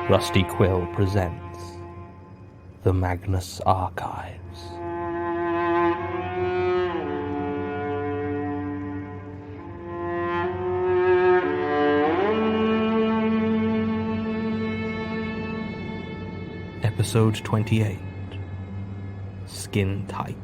Rusty Quill presents The Magnus Archives. Episode 28, Skintight.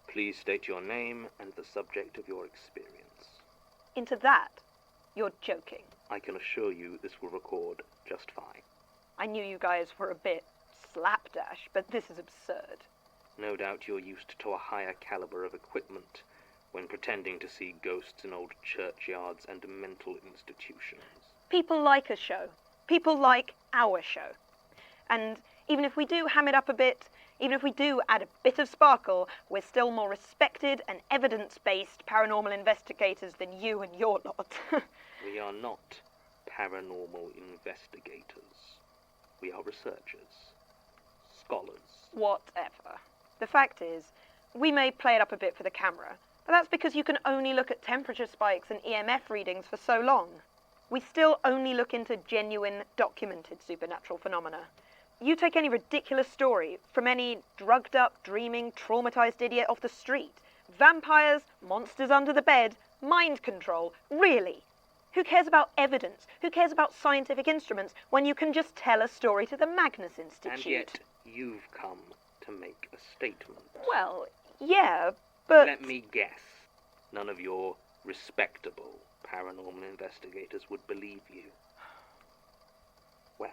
Please state your name and the subject of your experience. Into that? You're joking. I can assure you this will record just fine. I knew you guys were a bit slapdash, but this is absurd. No doubt you're used to a higher caliber of equipment when pretending to see ghosts in old churchyards and mental institutions. People like a show. People like our show. And even if we do ham it up a bit, even if we do add a bit of sparkle, we're still more respected and evidence-based paranormal investigators than you and your lot. We are not paranormal investigators. We are researchers. Scholars. Whatever. The fact is, we may play it up a bit for the camera, but that's because you can only look at temperature spikes and EMF readings for so long. We still only look into genuine, documented supernatural phenomena. You take any ridiculous story from any drugged-up, dreaming, traumatized idiot off the street. Vampires, monsters under the bed, mind control. Really? Who cares about evidence? Who cares about scientific instruments when you can just tell a story to the Magnus Institute? And yet, you've come to make a statement. Well, yeah, but... Let me guess. None of your respectable paranormal investigators would believe you. Well,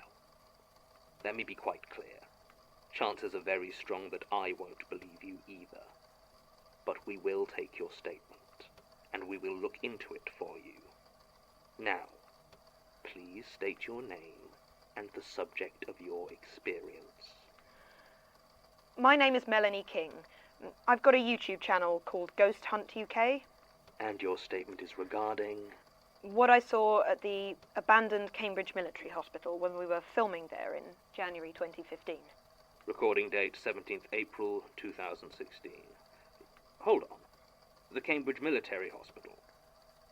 let me be quite clear. Chances are very strong that I won't believe you either. But we will take your statement, and we will look into it for you. Now, please state your name and the subject of your experience. My name is Melanie King. I've got a YouTube channel called Ghost Hunt UK. And your statement is regarding... What I saw at the abandoned Cambridge Military Hospital when we were filming there in January 2015. Recording date 17th April 2016. Hold on. The Cambridge Military Hospital.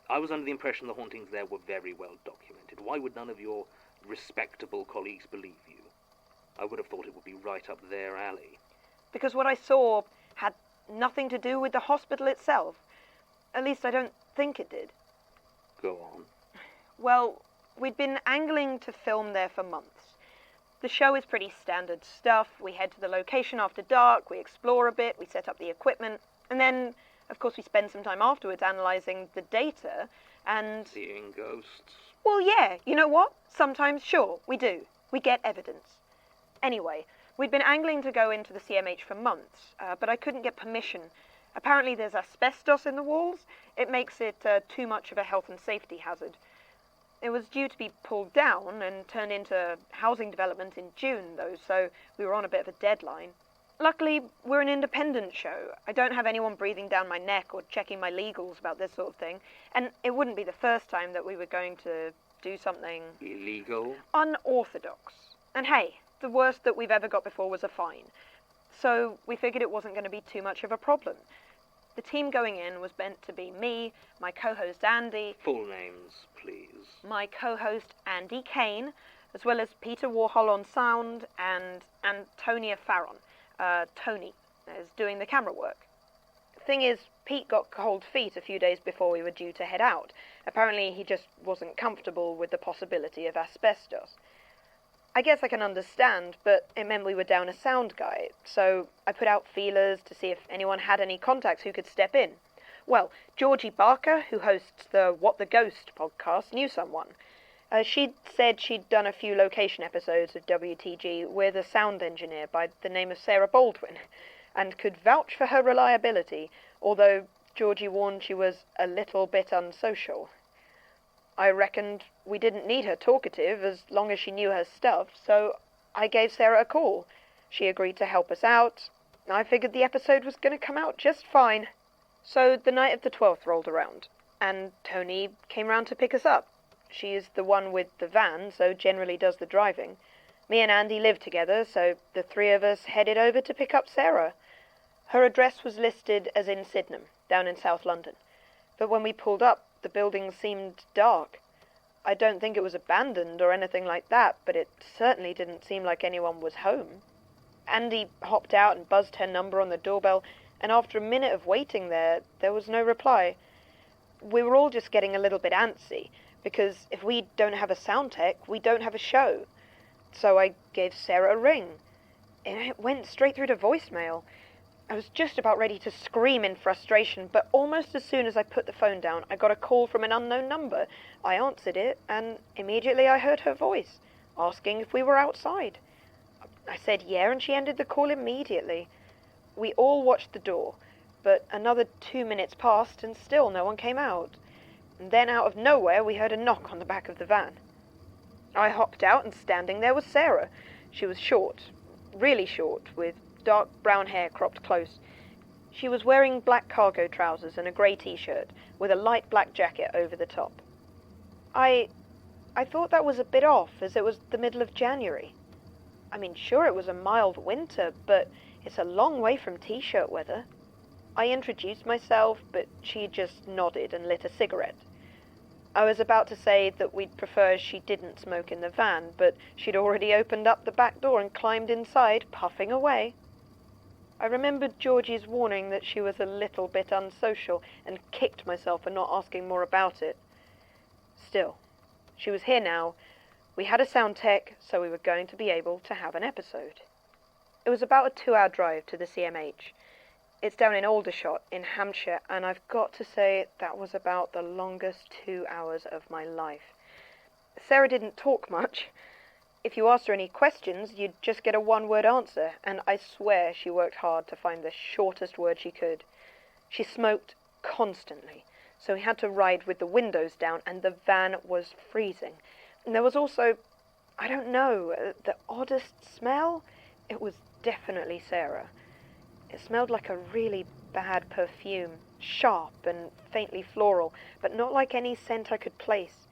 I was under the impression the hauntings there were very well documented. Why would none of your respectable colleagues believe you? I would have thought it would be right up their alley. Because what I saw had nothing to do with the hospital itself. At least I don't think it did. Go on. Well, we'd been angling to film there for months. The show is pretty standard stuff. We head to the location after dark, we explore a bit, we set up the equipment, and then, of course, we spend some time afterwards analysing the data, and... Seeing ghosts? Well, yeah, you know what? Sometimes, sure, we do. We get evidence. Anyway, we'd been angling to go into the CMH for months, but I couldn't get permission. Apparently there's asbestos in the walls. It makes it too much of a health and safety hazard. It was due to be pulled down and turned into housing development in June, though, so we were on a bit of a deadline. Luckily, we're an independent show. I don't have anyone breathing down my neck or checking my legals about this sort of thing, and it wouldn't be the first time that we were going to do something... Illegal? Unorthodox. And hey, the worst that we've ever got before was a fine. So we figured it wasn't going to be too much of a problem. The team going in was meant to be me, my co-host Andy... Full names, please. My co-host Andy Kane, as well as Peter Warhol on sound, and Antonia Farron. Tony is doing the camera work. Thing is, Pete got cold feet a few days before we were due to head out. Apparently he just wasn't comfortable with the possibility of asbestos. I guess I can understand, but it meant we were down a sound guy, so I put out feelers to see if anyone had any contacts who could step in. Well, Georgie Barker, who hosts the What the Ghost podcast, knew someone. She'd said she'd done a few location episodes of WTG with a sound engineer by the name of Sarah Baldwin, and could vouch for her reliability, although Georgie warned she was a little bit unsocial. I reckoned we didn't need her talkative as long as she knew her stuff, so I gave Sarah a call. She agreed to help us out. I figured the episode was going to come out just fine. So the night of the 12th rolled around, and Tony came round to pick us up. She is the one with the van, so generally does the driving. Me and Andy live together, so the three of us headed over to pick up Sarah. Her address was listed as in Sydenham, down in South London. But when we pulled up, the building seemed dark. I don't think it was abandoned or anything like that, but it certainly didn't seem like anyone was home. Andy hopped out and buzzed her number on the doorbell, and after a minute of waiting there was no reply. We were all just getting a little bit antsy, because if we don't have a sound tech, we don't have a show. So I gave Sarah a ring, and it went straight through to voicemail. I was just about ready to scream in frustration, but almost as soon as I put the phone down, I got a call from an unknown number. I answered it, and immediately I heard her voice, asking if we were outside. I said yeah, and she ended the call immediately. We all watched the door, but another 2 minutes passed, and still no one came out. And then out of nowhere, we heard a knock on the back of the van. I hopped out, and standing there was Sarah. She was short, really short, with dark brown hair cropped close. She was wearing black cargo trousers and a grey t-shirt, with a light black jacket over the top. I thought that was a bit off, as it was the middle of January. I mean, sure, it was a mild winter, but it's a long way from t-shirt weather. I introduced myself, but she just nodded and lit a cigarette. I was about to say that we'd prefer she didn't smoke in the van, but she'd already opened up the back door and climbed inside, puffing away. I remembered Georgie's warning that she was a little bit unsocial, and kicked myself for not asking more about it. Still, she was here now. We had a sound tech, so we were going to be able to have an episode. It was about a 2-hour drive to the CMH. It's down in Aldershot, in Hampshire, and I've got to say that was about the longest 2 hours of my life. Sarah didn't talk much. If you asked her any questions, you'd just get a one-word answer, and I swear she worked hard to find the shortest word she could. She smoked constantly, so we had to ride with the windows down, and the van was freezing. And there was also, I don't know, the oddest smell. It was definitely Sarah. It smelled like a really bad perfume, sharp and faintly floral, but not like any scent I could place.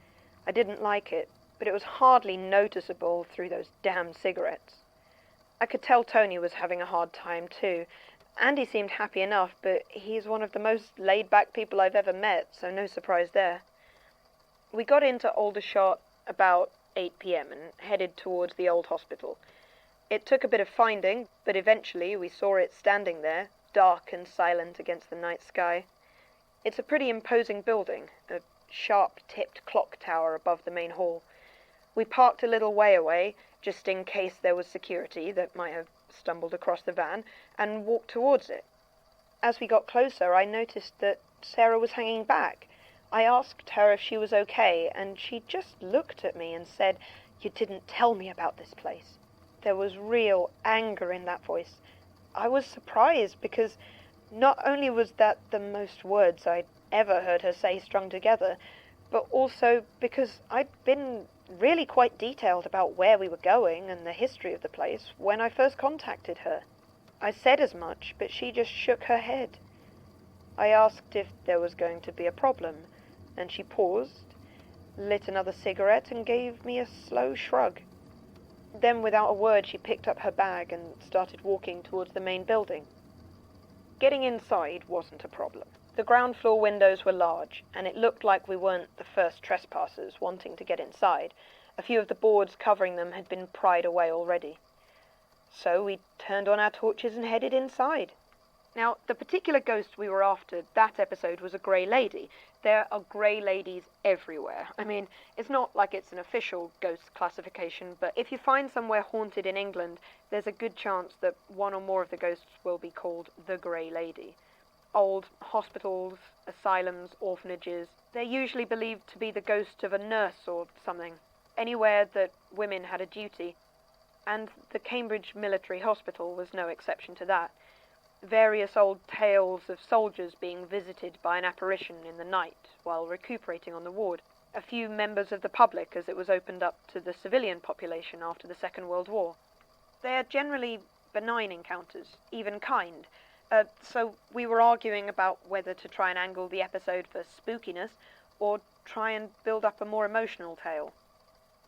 I didn't like it, but it was hardly noticeable through those damn cigarettes. I could tell Tony was having a hard time too. Andy seemed happy enough, but he's one of the most laid-back people I've ever met, so no surprise there. We got into Aldershot about 8 p.m. and headed towards the old hospital. It took a bit of finding, but eventually we saw it standing there, dark and silent against the night sky. It's a pretty imposing building, a sharp-tipped clock tower above the main hall. We parked a little way away, just in case there was security that might have stumbled across the van, and walked towards it. As we got closer, I noticed that Sarah was hanging back. I asked her if she was okay, and she just looked at me and said, "You didn't tell me about this place." There was real anger in that voice. I was surprised because not only was that the most words I'd ever heard her say strung together, but also because I'd been really quite detailed about where we were going and the history of the place when I first contacted her. I said as much, but she just shook her head. I asked if there was going to be a problem, and she paused, lit another cigarette, and gave me a slow shrug. Then, without a word, she picked up her bag and started walking towards the main building. Getting inside wasn't a problem. The ground floor windows were large, and it looked like we weren't the first trespassers wanting to get inside. A few of the boards covering them had been pried away already. So we turned on our torches and headed inside. Now, the particular ghost we were after that episode was a grey lady. There are grey ladies everywhere. I mean, it's not like it's an official ghost classification, but if you find somewhere haunted in England, there's a good chance that one or more of the ghosts will be called the Grey Lady. Old hospitals, asylums, orphanages, they're usually believed to be the ghost of a nurse or something. Anywhere that women had a duty. And the Cambridge Military Hospital was no exception to that. Various old tales of soldiers being visited by an apparition in the night while recuperating on the ward. A few members of the public, as it was opened up to the civilian population after the Second World War. They are generally benign encounters, even kind. So we were arguing about whether to try and angle the episode for spookiness or try and build up a more emotional tale.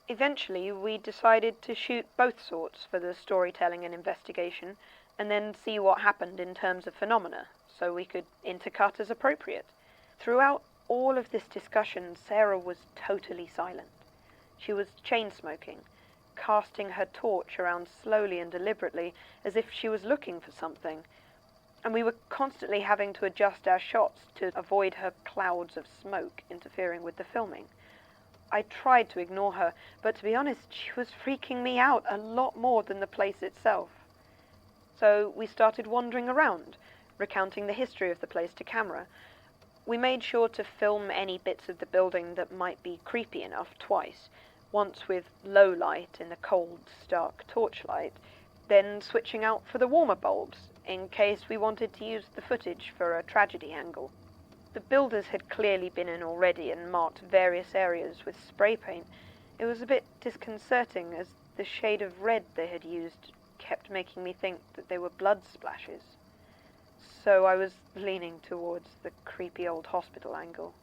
Eventually, we decided to shoot both sorts for the storytelling and investigation, and then see what happened in terms of phenomena, so we could intercut as appropriate. Throughout all of this discussion, Sarah was totally silent. She was chain-smoking, casting her torch around slowly and deliberately, as if she was looking for something, and we were constantly having to adjust our shots to avoid her clouds of smoke interfering with the filming. I tried to ignore her, but to be honest, she was freaking me out a lot more than the place itself. So we started wandering around, recounting the history of the place to camera. We made sure to film any bits of the building that might be creepy enough twice, once with low light in the cold, stark torchlight, then switching out for the warmer bulbs, in case we wanted to use the footage for a tragedy angle. The builders had clearly been in already and marked various areas with spray paint. It was a bit disconcerting, as the shade of red they had used kept making me think that they were blood splashes. So I was leaning towards the creepy old hospital angle.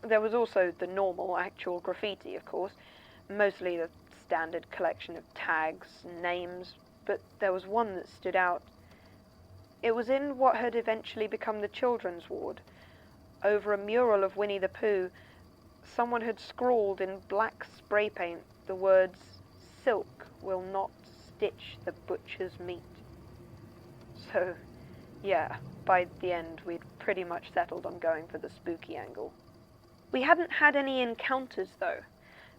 There was also the normal, actual graffiti, of course, mostly the standard collection of tags and names, but there was one that stood out. It was in what had eventually become the children's ward. Over a mural of Winnie the Pooh, someone had scrawled in black spray paint the words, "Silk will not stitch the butcher's meat." So, yeah, by the end we'd pretty much settled on going for the spooky angle. We hadn't had any encounters, though,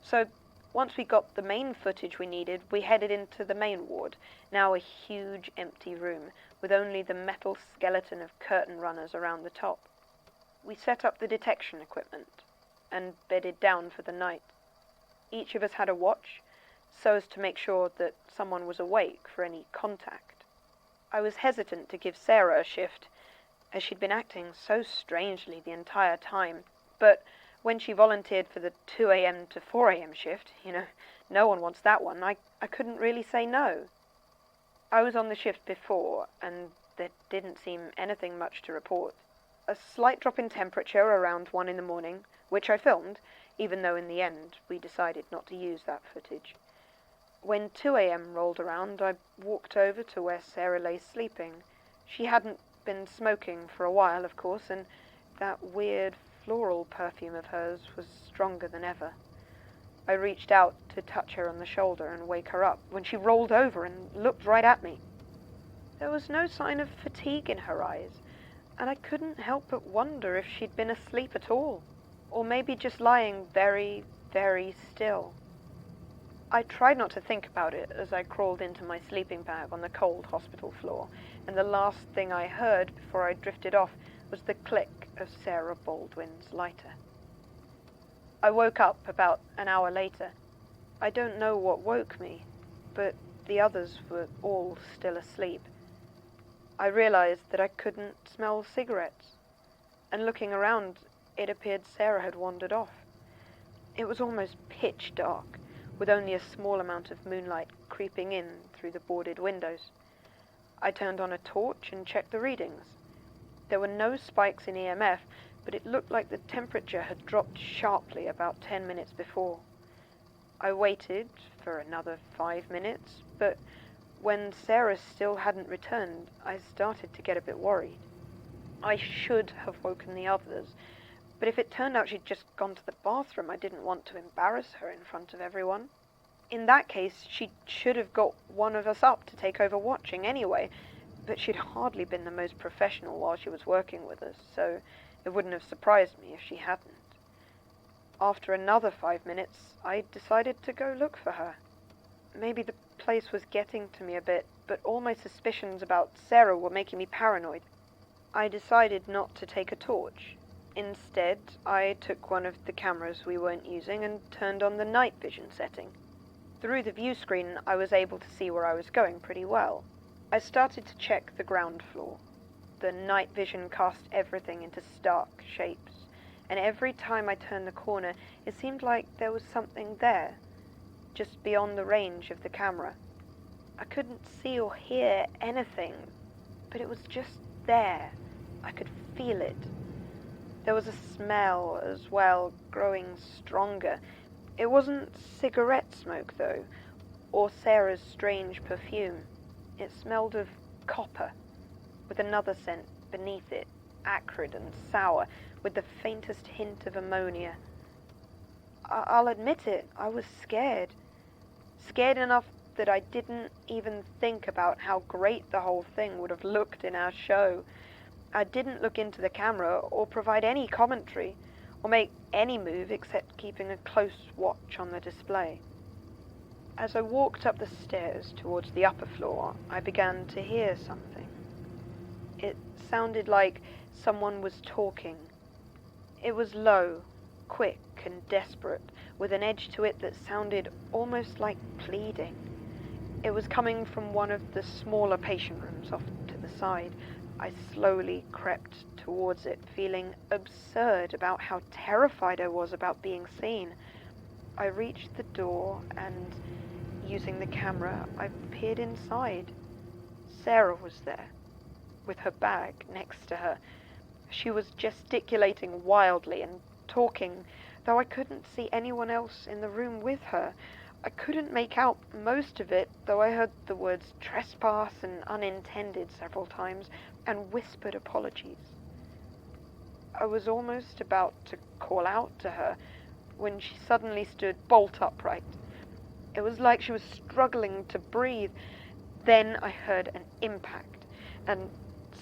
so once we got the main footage we needed, we headed into the main ward, now a huge empty room, with only the metal skeleton of curtain runners around the top. We set up the detection equipment, and bedded down for the night. Each of us had a watch, so as to make sure that someone was awake for any contact. I was hesitant to give Sarah a shift, as she'd been acting so strangely the entire time, but when she volunteered for the 2 a.m. to 4 a.m. shift, no one wants that one, I couldn't really say no. I was on the shift before, and there didn't seem anything much to report. A slight drop in temperature around 1 in the morning, which I filmed, even though in the end we decided not to use that footage. When 2 a.m. rolled around, I walked over to where Sarah lay sleeping. She hadn't been smoking for a while, of course, and that weird floral perfume of hers was stronger than ever. I reached out to touch her on the shoulder and wake her up when she rolled over and looked right at me. There was no sign of fatigue in her eyes, and I couldn't help but wonder if she'd been asleep at all, or maybe just lying very, very still. I tried not to think about it as I crawled into my sleeping bag on the cold hospital floor, and the last thing I heard before I drifted off was the click of Sarah Baldwin's lighter. I woke up about an hour later. I don't know what woke me, but the others were all still asleep. I realized that I couldn't smell cigarettes, and looking around, it appeared Sarah had wandered off. It was almost pitch dark, with only a small amount of moonlight creeping in through the boarded windows. I turned on a torch and checked the readings. There were no spikes in EMF, but it looked like the temperature had dropped sharply about 10 minutes before. I waited for another 5 minutes, but when Sarah still hadn't returned, I started to get a bit worried. I should have woken the others, but if it turned out she'd just gone to the bathroom, I didn't want to embarrass her in front of everyone. In that case, she should have got one of us up to take over watching anyway, but she'd hardly been the most professional while she was working with us, so it wouldn't have surprised me if she hadn't. After another 5 minutes, I decided to go look for her. Maybe the place was getting to me a bit, but all my suspicions about Sarah were making me paranoid. I decided not to take a torch. Instead, I took one of the cameras we weren't using and turned on the night vision setting. Through the view screen, I was able to see where I was going pretty well. I started to check the ground floor. The night vision cast everything into stark shapes, and every time I turned the corner, it seemed like there was something there, just beyond the range of the camera. I couldn't see or hear anything, but it was just there. I could feel it. There was a smell as well, growing stronger. It wasn't cigarette smoke, though, or Sarah's strange perfume. It smelled of copper, with another scent beneath it, acrid and sour, with the faintest hint of ammonia. I'll admit it, I was scared. Scared enough that I didn't even think about how great the whole thing would have looked in our show. I didn't look into the camera or provide any commentary or make any move except keeping a close watch on the display. As I walked up the stairs towards the upper floor, I began to hear something. It sounded like someone was talking. It was low, quick and desperate, with an edge to it that sounded almost like pleading. It was coming from one of the smaller patient rooms off to the side. I slowly crept towards it, feeling absurd about how terrified I was about being seen. I reached the door and, using the camera, I peered inside. Sarah was there, with her bag next to her. She was gesticulating wildly and talking, though I couldn't see anyone else in the room with her. I couldn't make out most of it, though I heard the words trespass and unintended several times, and whispered apologies. I was almost about to call out to her when she suddenly stood bolt upright. It was like she was struggling to breathe. Then I heard an impact, and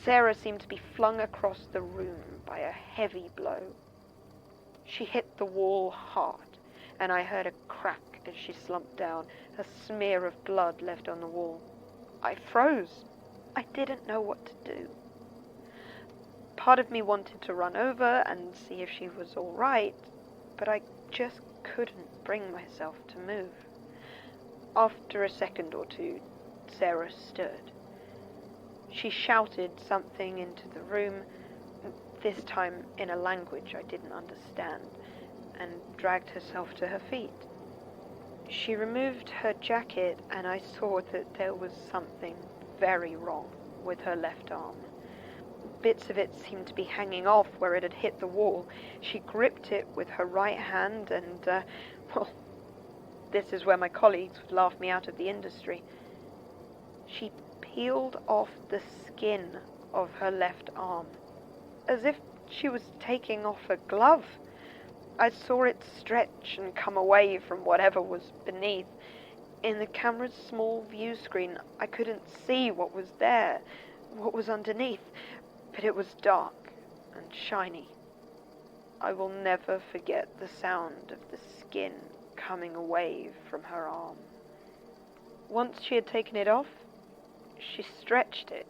Sarah seemed to be flung across the room by a heavy blow. She hit the wall hard, and I heard a crack as she slumped down, a smear of blood left on the wall. I froze. I didn't know what to do. Part of me wanted to run over and see if she was all right, but I just couldn't bring myself to move. After a second or two, Sarah stirred. She shouted something into the room, this time in a language I didn't understand, and dragged herself to her feet. She removed her jacket, and I saw that there was something very wrong with her left arm. Bits of it seemed to be hanging off where it had hit the wall. She gripped it with her right hand and, well, this is where my colleagues would laugh me out of the industry. She peeled off the skin of her left arm, as if she was taking off a glove. I saw it stretch and come away from whatever was beneath. In the camera's small view screen, I couldn't see what was there, what was underneath, but it was dark and shiny. I will never forget the sound of the skin coming away from her arm. Once she had taken it off, she stretched it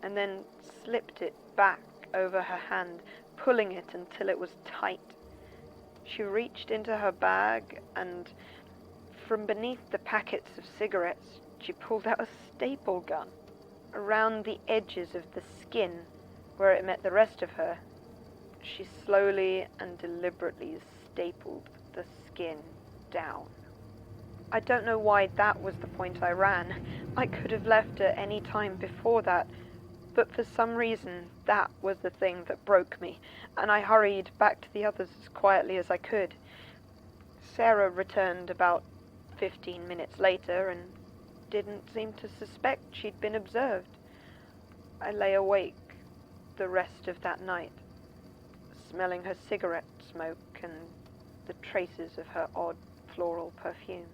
and then slipped it back over her hand, pulling it until it was tight. She reached into her bag and, from beneath the packets of cigarettes, she pulled out a staple gun. Around the edges of the skin, where it met the rest of her, she slowly and deliberately stapled the skin down. I don't know why that was the point I ran. I could have left at any time before that, but for some reason that was the thing that broke me, and I hurried back to the others as quietly as I could. Sarah returned about 15 minutes later and didn't seem to suspect she'd been observed. I lay awake the rest of that night, smelling her cigarette smoke and the traces of her odd floral perfume.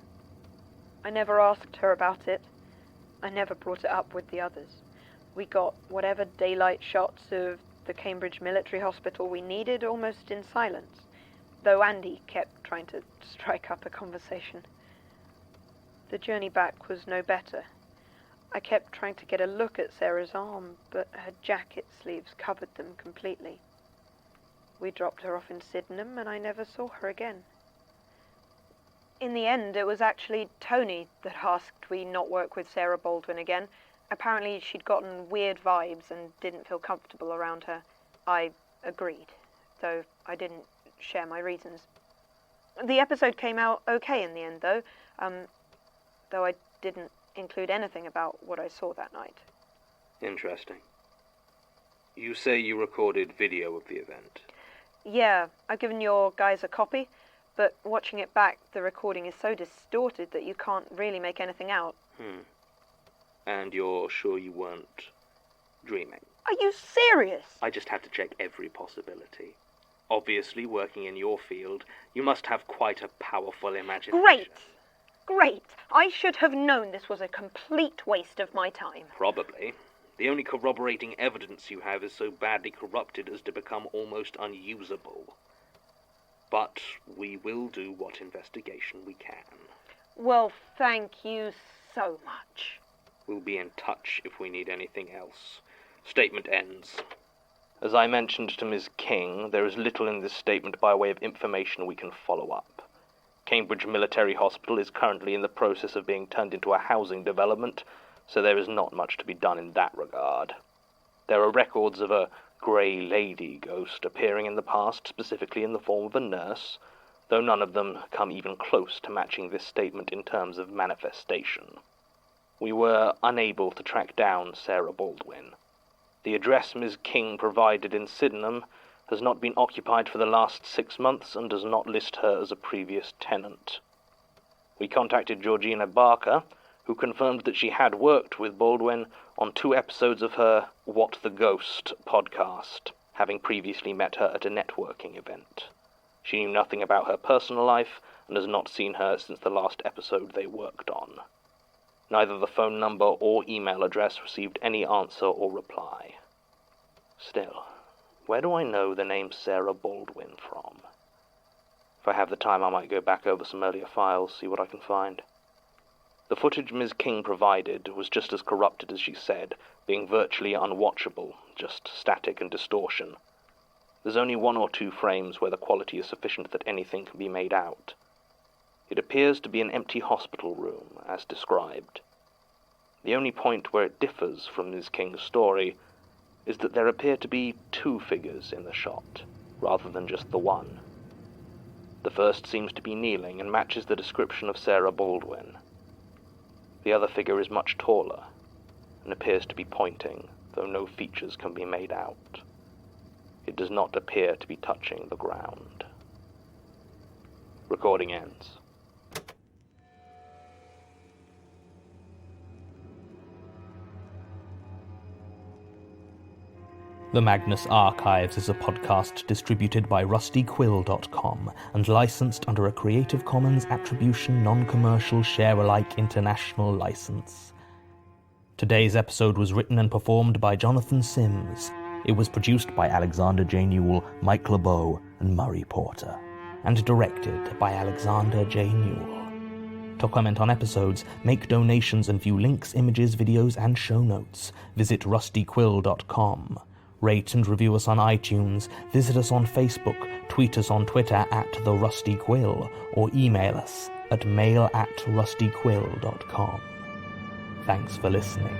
I never asked her about it. I never brought it up with the others. We got whatever daylight shots of the Cambridge Military Hospital we needed almost in silence, though Andy kept trying to strike up a conversation. The journey back was no better. I kept trying to get a look at Sarah's arm, but her jacket sleeves covered them completely. We dropped her off in Sydenham, and I never saw her again. In the end, it was actually Tony that asked we not work with Sarah Baldwin again. Apparently she'd gotten weird vibes and didn't feel comfortable around her. I agreed, though I didn't share my reasons. The episode came out okay in the end, though I didn't include anything about what I saw that night. Interesting. You say you recorded video of the event? Yeah, I've given your guys a copy, but watching it back, the recording is so distorted that you can't really make anything out. And you're sure you weren't dreaming? Are you serious? I just had to check every possibility. Obviously, working in your field, you must have quite a powerful imagination. Great. I should have known this was a complete waste of my time. Probably. The only corroborating evidence you have is so badly corrupted as to become almost unusable. But we will do what investigation we can. Well, thank you so much. We'll be in touch if we need anything else. Statement ends. As I mentioned to Ms. King, there is little in this statement by way of information we can follow up. Cambridge Military Hospital is currently in the process of being turned into a housing development, so there is not much to be done in that regard. There are records of a grey lady ghost appearing in the past, specifically in the form of a nurse, though none of them come even close to matching this statement in terms of manifestation. We were unable to track down Sarah Baldwin. The address Ms. King provided in Sydenham has not been occupied for the last 6 months and does not list her as a previous tenant. We contacted Georgina Barker, who confirmed that she had worked with Baldwin on 2 episodes of her What the Ghost podcast, having previously met her at a networking event. She knew nothing about her personal life and has not seen her since the last episode they worked on. Neither the phone number or email address received any answer or reply. Still, where do I know the name Sarah Baldwin from? If I have the time, I might go back over some earlier files, see what I can find. The footage Ms. King provided was just as corrupted as she said, being virtually unwatchable, just static and distortion. There's only 1 or 2 frames where the quality is sufficient that anything can be made out. It appears to be an empty hospital room, as described. The only point where it differs from Ms. King's story is that there appear to be 2 figures in the shot, rather than just the one. The first seems to be kneeling and matches the description of Sarah Baldwin. The other figure is much taller, and appears to be pointing, though no features can be made out. It does not appear to be touching the ground. Recording ends. The Magnus Archives is a podcast distributed by rustyquill.com and licensed under a Creative Commons Attribution Non-Commercial Share-alike International License. Today's episode was written and performed by Jonathan Sims. It was produced by Alexander J. Newell, Mike LeBeau, and Murray Porter, and directed by Alexander J. Newell. To comment on episodes, make donations, and view links, images, videos, and show notes, visit rustyquill.com. Rate and review us on iTunes, visit us on Facebook, tweet us on Twitter @The Rusty Quill, or email us at mail@rustyquill.com. Thanks for listening.